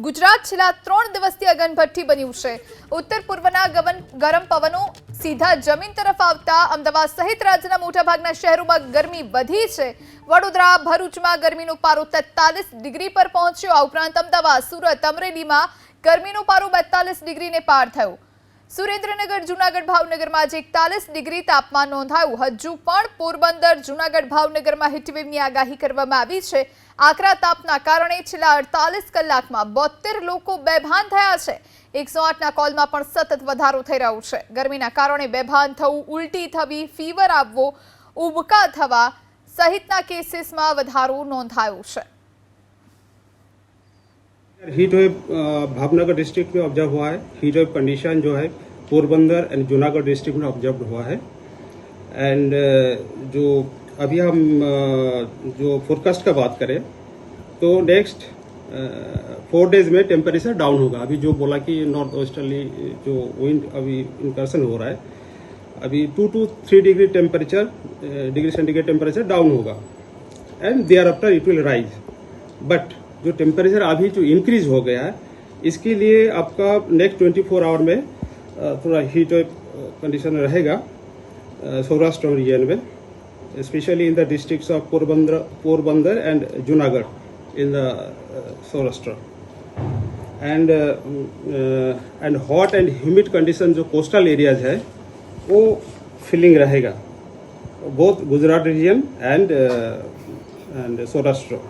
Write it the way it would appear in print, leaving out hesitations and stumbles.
ગુજરાત છેલ્લા 3 દિવસથી અગનભઠ્ઠી બન્યું છે। ઉત્તર પૂર્વના ગરમ પવનો સીધા જમીન તરફ આવતા અમદાવાદ સહિત રાજ્યના મોટાભાગના શહેરોમાં ગરમી વધી છે। વડોદરા ભરૂચમાં ગરમીનો પારો 43 ડિગ્રી પર પહોંચ્યો। આ ઉપરાંત અમદાવાદ સુરત અમરેલીમાં ગરમીનો પારો 42 ડિગ્રીને પાર થયો। સુરેન્દ્રનગર જૂનાગઢ ભાવનગરમાં આજે 41 ડિગ્રી તાપમાન નોંધાયું। હજુ પણ પોરબંદર જૂનાગઢ ભાવનગરમાં હીટવેવની આગાહી કરવામાં આવી છે। આકરા તાપના કારણે છેલ્લા 48 કલાકમાં 72 લોકો બેભાન થયા છે। 108ના કોલમાં પણ સતત વધારો થઈ રહ્યો છે। ગરમીના કારણે બેભાન થવું, ઉલટી થવી, ફીવર આવવો, ઉબકા થવા સહિતના કેસીસમાં વધારો નોંધાયો છે। हीट वेव भावनगर डिस्ट्रिक्ट में ऑब्जर्व हुआ है। हीट वेव कंडीशन जो है पोरबंदर एंड जूनागढ़ डिस्ट्रिक्ट में ऑब्जर्व हुआ है। एंड जो अभी हम जो फोरकास्ट का बात करें तो नेक्स्ट 4 डेज में टेम्परेचर डाउन होगा। अभी जो बोला कि नॉर्थ वेस्टर्ली जो विंड अभी इंकर्सन हो रहा है, अभी 2 to 3 degree temperature degree centigrade temperature down होगा and thereafter it will rise. But जो टेम्परेचर अभी जो इंक्रीज हो गया है, इसके लिए आपका नेक्स्ट 24 आवर में थोड़ा हीट वेव कंडीशन रहेगा सौराष्ट्र रीजन में, specially in the districts of Porbandar and Junagadh in the Saurashtra. And hot and humid condition जो कोस्टल एरियाज है वो फीलिंग रहेगा, both Gujarat region and Saurashtra.